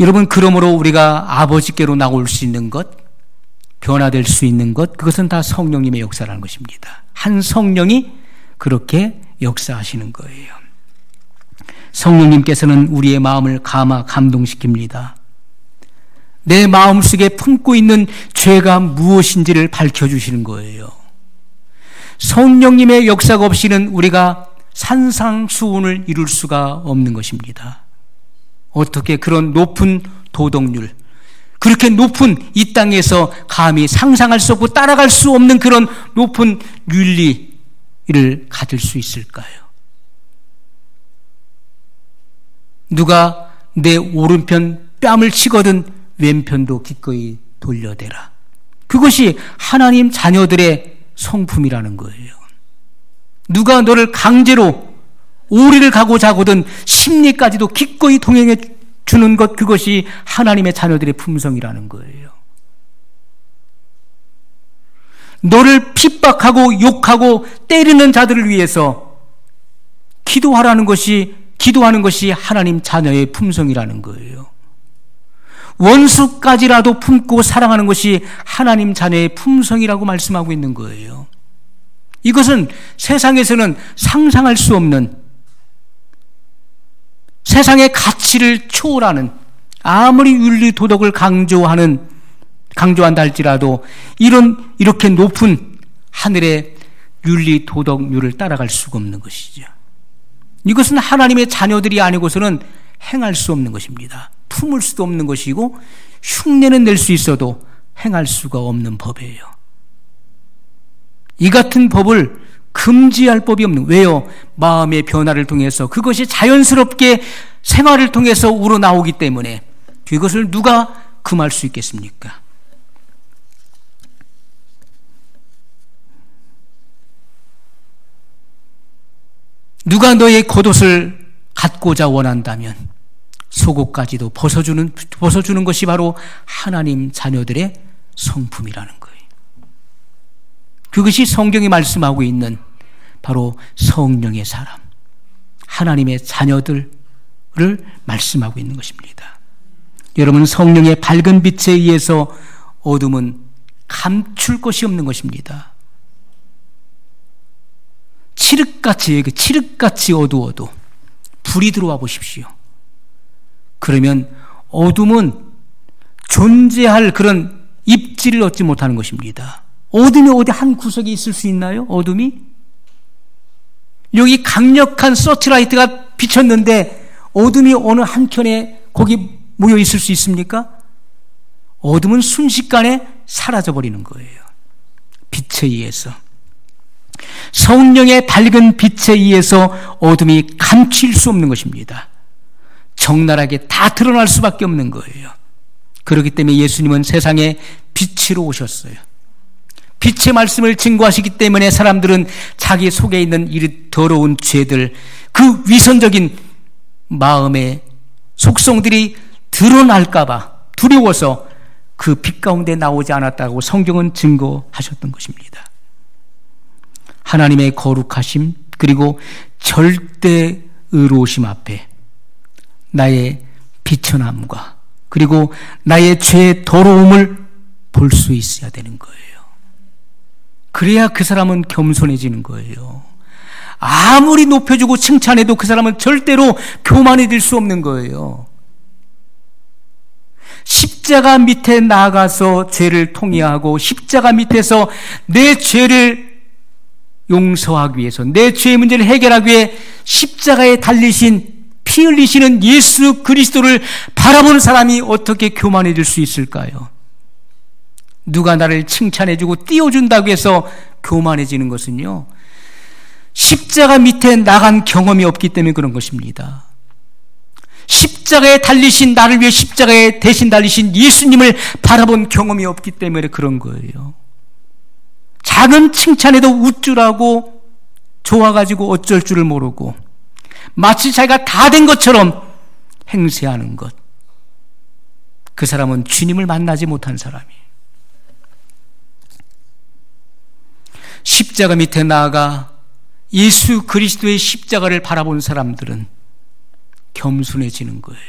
여러분, 그러므로 우리가 아버지께로 나올 수 있는 것, 변화될 수 있는 것, 그것은 다 성령님의 역사라는 것입니다. 한 성령이 그렇게 역사하시는 거예요. 성령님께서는 우리의 마음을 감동시킵니다. 내 마음속에 품고 있는 죄가 무엇인지를 밝혀주시는 거예요. 성령님의 역사가 없이는 우리가 산상수훈을 이룰 수가 없는 것입니다. 어떻게 그런 높은 도덕률, 그렇게 높은 이 땅에서 감히 상상할 수 없고 따라갈 수 없는 그런 높은 윤리를 가질 수 있을까요? 누가 내 오른편 뺨을 치거든 왼편도 기꺼이 돌려대라. 그것이 하나님 자녀들의 성품이라는 거예요. 누가 너를 강제로 오리를 가고자 하거든 심리까지도 기꺼이 동행해 주는 것, 그것이 하나님의 자녀들의 품성이라는 거예요. 너를 핍박하고 욕하고 때리는 자들을 위해서 기도하는 것이 하나님 자녀의 품성이라는 거예요. 원수까지라도 품고 사랑하는 것이 하나님 자녀의 품성이라고 말씀하고 있는 거예요. 이것은 세상에서는 상상할 수 없는, 세상의 가치를 초월하는, 아무리 윤리 도덕을 강조한다 할지라도 이렇게 높은 하늘의 윤리 도덕률을 따라갈 수가 없는 것이죠. 이것은 하나님의 자녀들이 아니고서는 행할 수 없는 것입니다. 품을 수도 없는 것이고 흉내는 낼 수 있어도 행할 수가 없는 법이에요. 이 같은 법을 금지할 법이 없는, 왜요? 마음의 변화를 통해서 그것이 자연스럽게 생활을 통해서 우러나오기 때문에 그것을 누가 금할 수 있겠습니까? 누가 너의 겉옷을 갖고자 원한다면 속옷까지도 벗어주는 것이 바로 하나님 자녀들의 성품이라는 거예요. 그것이 성경이 말씀하고 있는 바로 성령의 사람, 하나님의 자녀들을 말씀하고 있는 것입니다. 여러분, 성령의 밝은 빛에 의해서 어둠은 감출 것이 없는 것입니다. 칠흑같이 어두워도 불이 들어와 보십시오. 그러면 어둠은 존재할 그런 입지를 얻지 못하는 것입니다. 어둠이 어디 한 구석에 있을 수 있나요? 어둠이? 여기 강력한 서치라이트가 비쳤는데 어둠이 어느 한켠에 거기 모여 있을 수 있습니까? 어둠은 순식간에 사라져버리는 거예요. 빛에 의해서. 성령의 밝은 빛에 의해서 어둠이 감출 수 없는 것입니다. 적나라하게 다 드러날 수밖에 없는 거예요. 그렇기 때문에 예수님은 세상에 빛으로 오셨어요. 빛의 말씀을 증거하시기 때문에 사람들은 자기 속에 있는 이 더러운 죄들, 그 위선적인 마음의 속성들이 드러날까봐 두려워서 그 빛 가운데 나오지 않았다고 성경은 증거하셨던 것입니다. 하나님의 거룩하심 그리고 절대 의로우심 앞에 나의 비천함과 그리고 나의 죄의 더러움을 볼 수 있어야 되는 거예요. 그래야 그 사람은 겸손해지는 거예요. 아무리 높여주고 칭찬해도 그 사람은 절대로 교만해질 수 없는 거예요. 십자가 밑에 나가서 죄를 통회하고 십자가 밑에서 내 죄를 용서하기 위해서 내 죄의 문제를 해결하기 위해 십자가에 달리신 피 흘리시는 예수 그리스도를 바라보는 사람이 어떻게 교만해질 수 있을까요? 누가 나를 칭찬해주고 띄워준다고 해서 교만해지는 것은요, 십자가 밑에 나간 경험이 없기 때문에 그런 것입니다. 십자가에 달리신, 나를 위해 십자가에 대신 달리신 예수님을 바라본 경험이 없기 때문에 그런 거예요. 작은 칭찬에도 우쭐하고 좋아가지고 어쩔 줄을 모르고 마치 자기가 다 된 것처럼 행세하는 것. 그 사람은 주님을 만나지 못한 사람이에요. 십자가 밑에 나아가 예수 그리스도의 십자가를 바라본 사람들은 겸손해지는 거예요.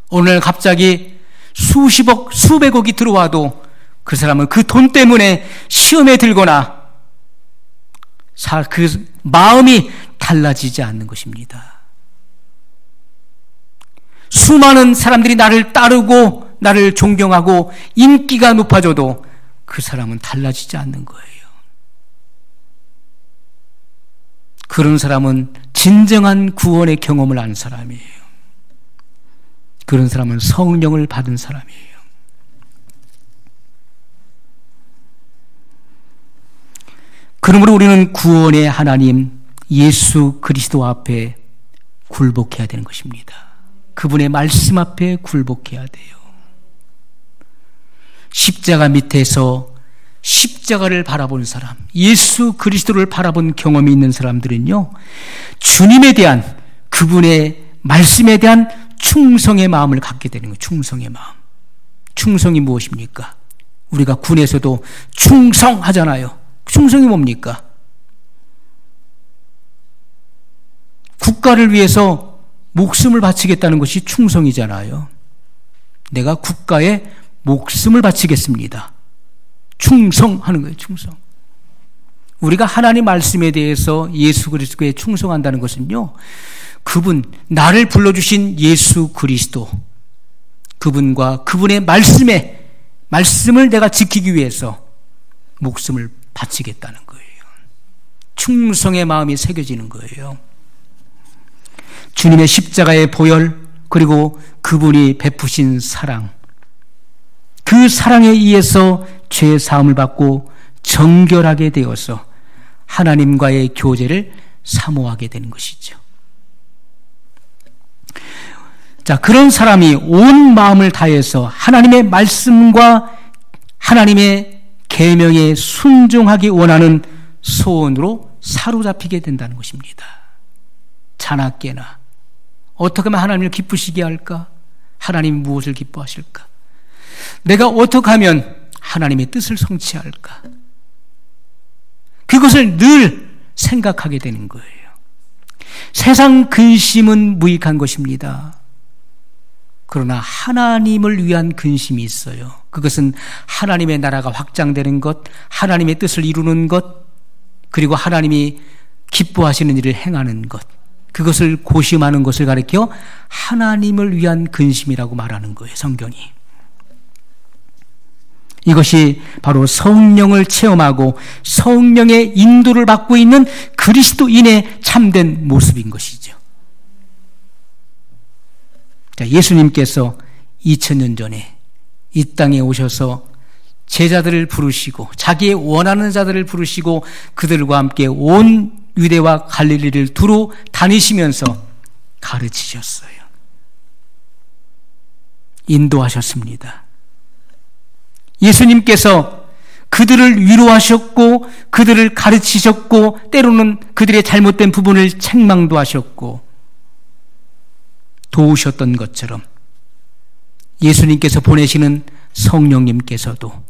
오늘 갑자기 수십억, 수백억이 들어와도 그 사람은 그 돈 때문에 시험에 들거나 그 마음이 달라지지 않는 것입니다. 수많은 사람들이 나를 따르고 나를 존경하고 인기가 높아져도 그 사람은 달라지지 않는 거예요. 그런 사람은 진정한 구원의 경험을 한 사람이에요. 그런 사람은 성령을 받은 사람이에요. 그러므로 우리는 구원의 하나님 예수 그리스도 앞에 굴복해야 되는 것입니다. 그분의 말씀 앞에 굴복해야 돼요. 십자가 밑에서 십자가를 바라본 사람, 예수 그리스도를 바라본 경험이 있는 사람들은요, 주님에 대한, 그분의 말씀에 대한 충성의 마음을 갖게 되는 거예요. 충성의 마음. 충성이 무엇입니까? 우리가 군에서도 충성하잖아요. 충성이 뭡니까? 국가를 위해서 목숨을 바치겠다는 것이 충성이잖아요. 내가 국가에 목숨을 바치겠습니다. 충성하는 거예요. 충성. 우리가 하나님 말씀에 대해서 예수 그리스도에 충성한다는 것은요, 그분, 나를 불러주신 예수 그리스도, 그분과 그분의 말씀을 내가 지키기 위해서 목숨을 바치겠다는 거예요. 충성의 마음이 새겨지는 거예요. 주님의 십자가의 보혈, 그리고 그분이 베푸신 사랑, 그 사랑에 의해서 죄의 사함을 받고 정결하게 되어서 하나님과의 교제를 사모하게 되는 것이죠. 자, 그런 사람이 온 마음을 다해서 하나님의 말씀과 하나님의 계명에 순종하기 원하는 소원으로 사로잡히게 된다는 것입니다. 자나깨나 어떻게 하면 하나님을 기쁘시게 할까? 하나님이 무엇을 기뻐하실까? 내가 어떻게 하면 하나님의 뜻을 성취할까? 그것을 늘 생각하게 되는 거예요. 세상 근심은 무익한 것입니다. 그러나 하나님을 위한 근심이 있어요. 그것은 하나님의 나라가 확장되는 것, 하나님의 뜻을 이루는 것, 그리고 하나님이 기뻐하시는 일을 행하는 것, 그것을 고심하는 것을 가리켜 하나님을 위한 근심이라고 말하는 거예요, 성경이. 이것이 바로 성령을 체험하고 성령의 인도를 받고 있는 그리스도인의 참된 모습인 것이죠. 자, 예수님께서 2000년 전에 이 땅에 오셔서 제자들을 부르시고 자기의 원하는 자들을 부르시고 그들과 함께 온 유대와 갈릴리를 두루 다니시면서 가르치셨어요. 인도하셨습니다. 예수님께서 그들을 위로하셨고 그들을 가르치셨고 때로는 그들의 잘못된 부분을 책망도 하셨고 도우셨던 것처럼 예수님께서 보내시는 성령님께서도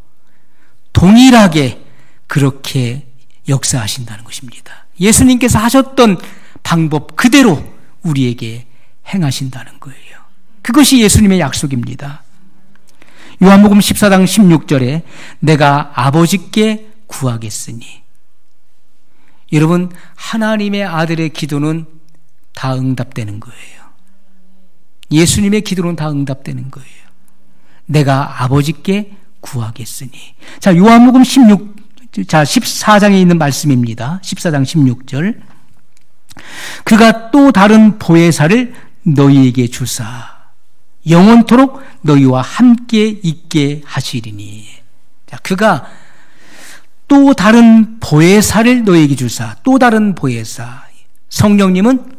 동일하게 그렇게 역사하신다는 것입니다. 예수님께서 하셨던 방법 그대로 우리에게 행하신다는 거예요. 그것이 예수님의 약속입니다. 요한복음 14장 16절에 내가 아버지께 구하겠으니, 여러분, 하나님의 아들의 기도는 다 응답되는 거예요. 예수님의 기도는 다 응답되는 거예요. 내가 아버지께 구하겠으니. 자, 요한복음 14장에 있는 말씀입니다. 14장 16절. 그가 또 다른 보혜사를 너희에게 주사 영원토록 너희와 함께 있게 하시리니. 자, 그가 또 다른 보혜사를 너희에게 주사. 또 다른 보혜사. 성령님은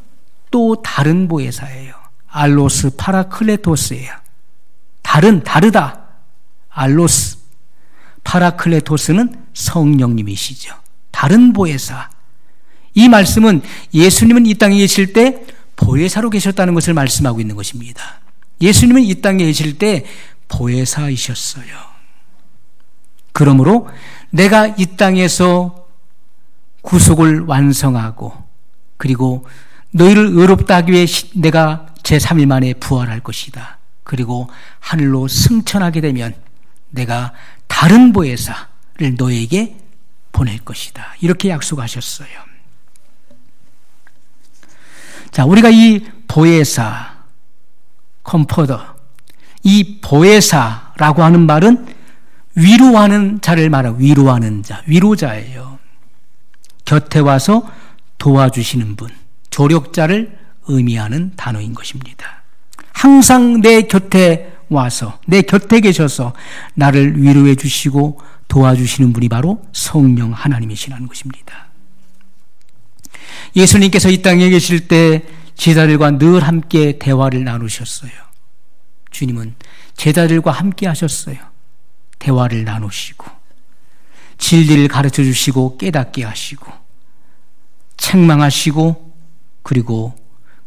또 다른 보혜사예요. 알로스 파라클레토스예요. 다르다. 알로스. 파라클레토스는 성령님이시죠. 다른 보혜사. 이 말씀은 예수님은 이 땅에 계실 때 보혜사로 계셨다는 것을 말씀하고 있는 것입니다. 예수님은 이 땅에 계실 때 보혜사이셨어요. 그러므로 내가 이 땅에서 구속을 완성하고 그리고 너희를 의롭다 하기 위해 내가 제3일 만에 부활할 것이다. 그리고 하늘로 승천하게 되면 내가 다른 보혜사를 너에게 보낼 것이다. 이렇게 약속하셨어요. 자, 우리가 이 보혜사, 컴포더, 이 보혜사라고 하는 말은 위로하는 자를 말하고 위로하는 자, 위로자예요. 곁에 와서 도와주시는 분, 조력자를 의미하는 단어인 것입니다. 항상 내 곁에 와서 내 곁에 계셔서 나를 위로해 주시고 도와주시는 분이 바로 성령 하나님이시라는 것입니다. 예수님께서 이 땅에 계실 때 제자들과 늘 함께 대화를 나누셨어요. 주님은 제자들과 함께 하셨어요. 대화를 나누시고 진리를 가르쳐 주시고 깨닫게 하시고 책망하시고 그리고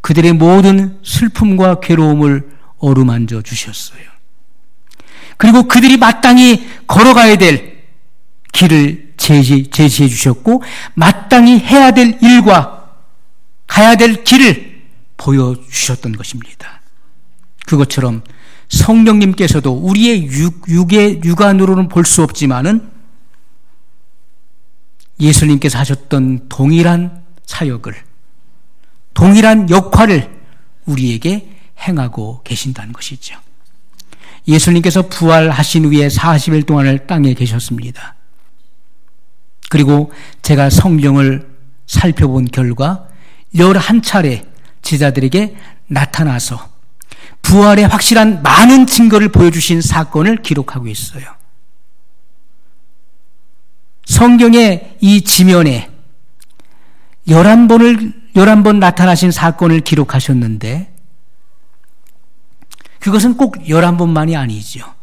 그들의 모든 슬픔과 괴로움을 어루만져 주셨어요. 그리고 그들이 마땅히 걸어가야 될 길을 제시해 주셨고 마땅히 해야 될 일과 가야 될 길을 보여주셨던 것입니다. 그것처럼 성령님께서도 우리의 육안으로는 볼 수 없지만은 예수님께서 하셨던 동일한 사역을, 동일한 역할을 우리에게 행하고 계신다는 것이죠. 예수님께서 부활하신 후에 40일 동안을 땅에 계셨습니다. 그리고 제가 성경을 살펴본 결과 11차례 제자들에게 나타나서 부활의 확실한 많은 증거를 보여주신 사건을 기록하고 있어요. 성경의 이 지면에 11번 나타나신 사건을 기록하셨는데 그것은 꼭 11번만이 아니죠.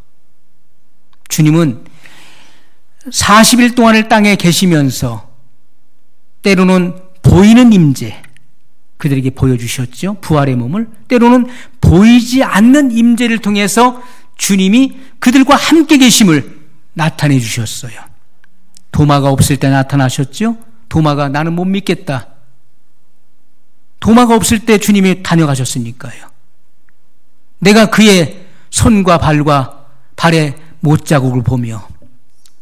주님은 40일 동안을 땅에 계시면서 때로는 보이는 임재 그들에게 보여주셨죠. 부활의 몸을. 때로는 보이지 않는 임재를 통해서 주님이 그들과 함께 계심을 나타내 주셨어요. 도마가 없을 때 나타나셨죠. 도마가 나는 못 믿겠다. 도마가 없을 때 주님이 다녀가셨으니까요. 내가 그의 손과 발과 발의 못자국을 보며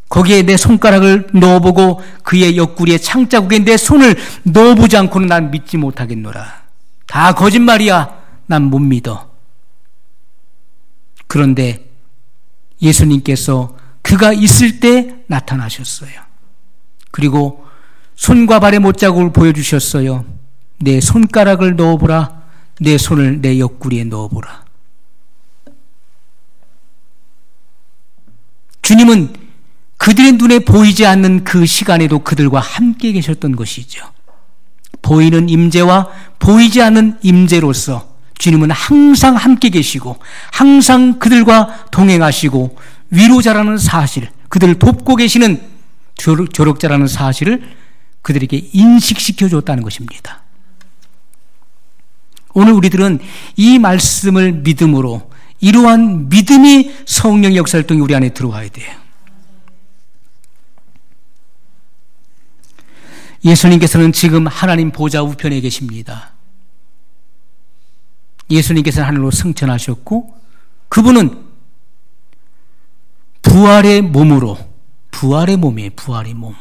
거기에 내 손가락을 넣어보고 그의 옆구리에 창자국에 내 손을 넣어보지 않고는 난 믿지 못하겠노라. 다 거짓말이야. 난 못 믿어. 그런데 예수님께서 그가 있을 때 나타나셨어요. 그리고 손과 발의 못자국을 보여주셨어요. 내 손가락을 넣어보라. 내 손을 내 옆구리에 넣어보라. 주님은 그들의 눈에 보이지 않는 그 시간에도 그들과 함께 계셨던 것이죠. 보이는 임재와 보이지 않는 임재로서 주님은 항상 함께 계시고 항상 그들과 동행하시고 위로자라는 사실, 그들을 돕고 계시는 조력자라는 사실을 그들에게 인식시켜 줬다는 것입니다. 오늘 우리들은 이 말씀을 믿음으로 이러한 믿음이 성령의 역사활동이 우리 안에 들어와야 돼요. 예수님께서는 지금 하나님 보좌 우편에 계십니다. 예수님께서는 하늘로 승천하셨고 그분은 부활의 몸으로, 부활의 몸이에요. 부활의 몸.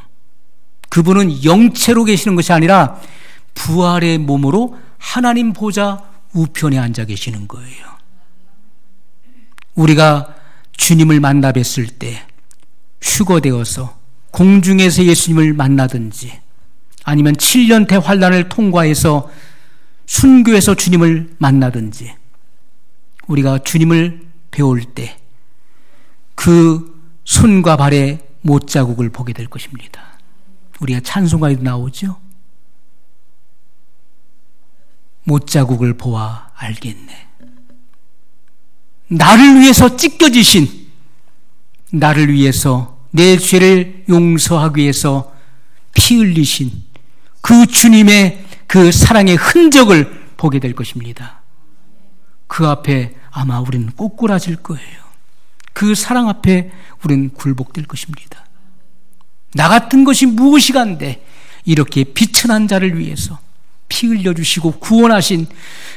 그분은 영체로 계시는 것이 아니라 부활의 몸으로 하나님 보좌 우편에 앉아 계시는 거예요. 우리가 주님을 만나 뵀을 때 휴거되어서 공중에서 예수님을 만나든지 아니면 7년 대환란을 통과해서 순교해서 주님을 만나든지 우리가 주님을 배울 때 그 손과 발의 못자국을 보게 될 것입니다. 우리가 찬송가에도 나오죠. 못자국을 보아 알겠네. 나를 위해서 찢겨지신, 나를 위해서 내 죄를 용서하기 위해서 피 흘리신 그 주님의 그 사랑의 흔적을 보게 될 것입니다. 그 앞에 아마 우리는 꼬꾸라질 거예요. 그 사랑 앞에 우리는 굴복될 것입니다. 나 같은 것이 무엇이간데 이렇게 비천한 자를 위해서 피 흘려주시고 구원하신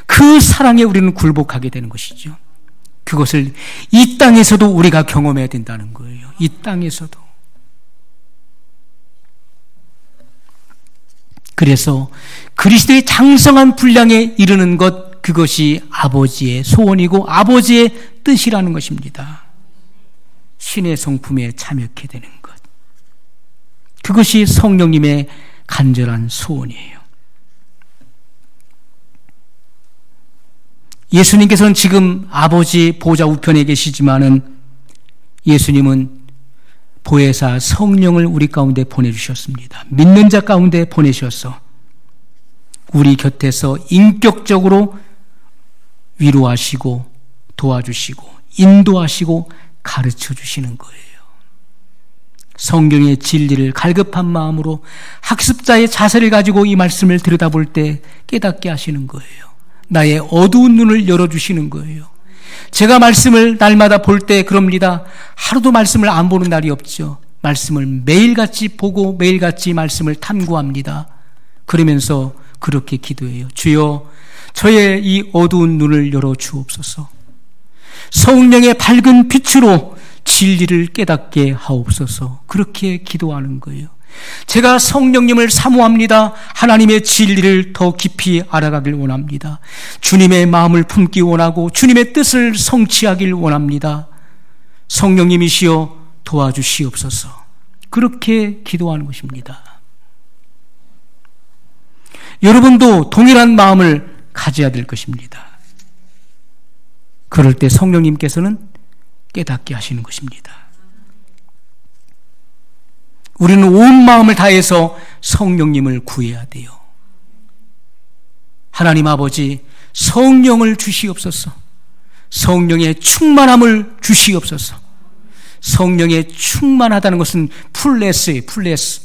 그 사랑에 우리는 굴복하게 되는 것이죠. 그것을 이 땅에서도 우리가 경험해야 된다는 거예요. 이 땅에서도. 그래서 그리스도의 장성한 분량에 이르는 것, 그것이 아버지의 소원이고 아버지의 뜻이라는 것입니다. 신의 성품에 참여하게 되는 것, 그것이 성령님의 간절한 소원이에요. 예수님께서는 지금 아버지 보좌 우편에 계시지만은 예수님은 보혜사 성령을 우리 가운데 보내주셨습니다. 믿는 자 가운데 보내셔서 우리 곁에서 인격적으로 위로하시고 도와주시고 인도하시고 가르쳐 주시는 거예요. 성경의 진리를 갈급한 마음으로 학습자의 자세를 가지고 이 말씀을 들여다볼 때 깨닫게 하시는 거예요. 나의 어두운 눈을 열어주시는 거예요. 제가 말씀을 날마다 볼 때 그럽니다. 하루도 말씀을 안 보는 날이 없죠. 말씀을 매일같이 보고 매일같이 말씀을 탐구합니다. 그러면서 그렇게 기도해요. 주여, 저의 이 어두운 눈을 열어 주옵소서. 성령의 밝은 빛으로 진리를 깨닫게 하옵소서. 그렇게 기도하는 거예요. 제가 성령님을 사모합니다. 하나님의 진리를 더 깊이 알아가길 원합니다. 주님의 마음을 품기 원하고 주님의 뜻을 성취하길 원합니다. 성령님이시여 도와주시옵소서. 그렇게 기도하는 것입니다. 여러분도 동일한 마음을 가져야 될 것입니다. 그럴 때 성령님께서는 깨닫게 하시는 것입니다. 우리는 온 마음을 다해서 성령님을 구해야 돼요. 하나님 아버지, 성령을 주시옵소서. 성령의 충만함을 주시옵소서. 성령의 충만하다는 것은 풀레스예요. 풀레스.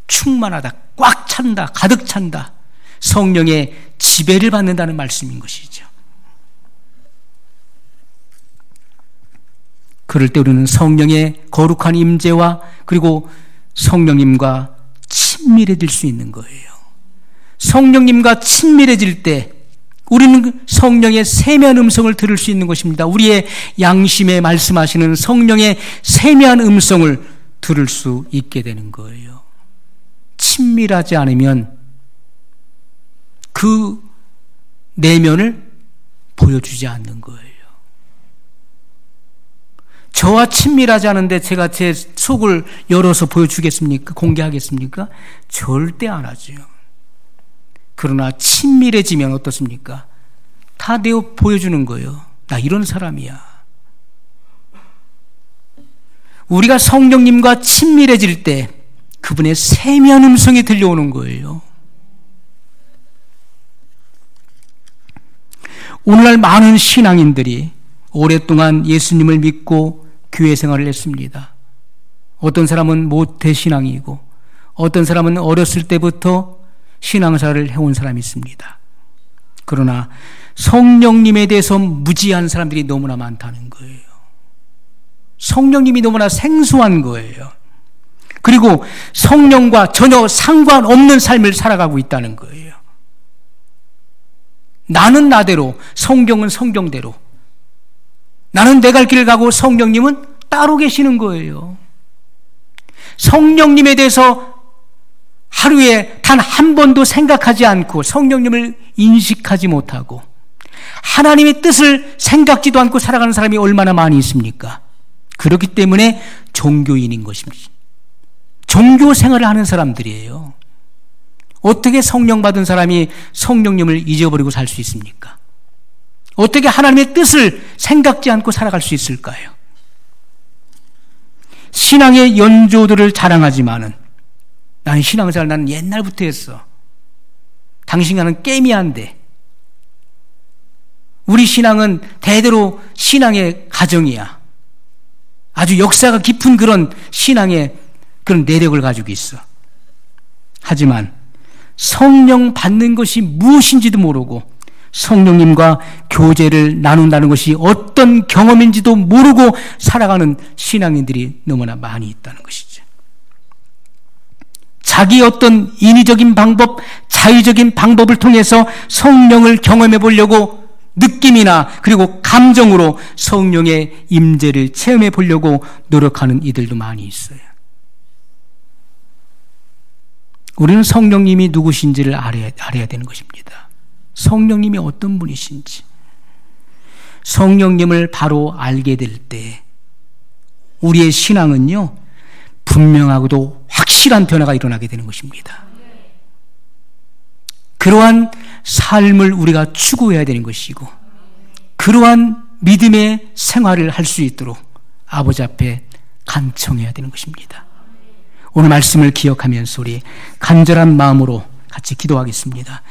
충만하다, 꽉 찬다, 가득 찬다. 성령의 지배를 받는다는 말씀인 것이죠. 그럴 때 우리는 성령의 거룩한 임재와 그리고 성령님과 친밀해질 수 있는 거예요. 성령님과 친밀해질 때 우리는 성령의 세미한 음성을 들을 수 있는 것입니다. 우리의 양심에 말씀하시는 성령의 세미한 음성을 들을 수 있게 되는 거예요. 친밀하지 않으면 그 내면을 보여주지 않는 거예요. 저와 친밀하지 않은데 제가 제 속을 열어서 보여주겠습니까? 공개하겠습니까? 절대 안 하죠. 그러나 친밀해지면 어떻습니까? 다 내어 보여주는 거예요. 나 이런 사람이야. 우리가 성령님과 친밀해질 때 그분의 세미한 음성이 들려오는 거예요. 오늘날 많은 신앙인들이 오랫동안 예수님을 믿고 교회 생활을 했습니다. 어떤 사람은 모태신앙이고 어떤 사람은 어렸을 때부터 신앙생활을 해온 사람이 있습니다. 그러나 성령님에 대해서 무지한 사람들이 너무나 많다는 거예요. 성령님이 너무나 생소한 거예요. 그리고 성령과 전혀 상관없는 삶을 살아가고 있다는 거예요. 나는 나대로, 성경은 성경대로. 나는 내 갈 길을 가고 성령님은 따로 계시는 거예요. 성령님에 대해서 하루에 단 한 번도 생각하지 않고 성령님을 인식하지 못하고 하나님의 뜻을 생각지도 않고 살아가는 사람이 얼마나 많이 있습니까? 그렇기 때문에 종교인인 것입니다. 종교 생활을 하는 사람들이에요. 어떻게 성령 받은 사람이 성령님을 잊어버리고 살 수 있습니까? 어떻게 하나님의 뜻을 생각지 않고 살아갈 수 있을까요? 신앙의 연조들을 자랑하지만은 나는 신앙생활 나는 옛날부터 했어. 당신과는 게임이 안 돼. 우리 신앙은 대대로 신앙의 가정이야. 아주 역사가 깊은 그런 신앙의 그런 내력을 가지고 있어. 하지만 성령 받는 것이 무엇인지도 모르고 성령님과 교제를 나눈다는 것이 어떤 경험인지도 모르고 살아가는 신앙인들이 너무나 많이 있다는 것이죠. 자기 어떤 인위적인 방법, 자의적인 방법을 통해서 성령을 경험해 보려고 느낌이나 그리고 감정으로 성령의 임재를 체험해 보려고 노력하는 이들도 많이 있어요. 우리는 성령님이 누구신지를 알아야 되는 것입니다. 성령님이 어떤 분이신지. 성령님을 바로 알게 될 때 우리의 신앙은요, 분명하고도 확실한 변화가 일어나게 되는 것입니다. 그러한 삶을 우리가 추구해야 되는 것이고 그러한 믿음의 생활을 할 수 있도록 아버지 앞에 간청해야 되는 것입니다. 오늘 말씀을 기억하면서 우리 간절한 마음으로 같이 기도하겠습니다.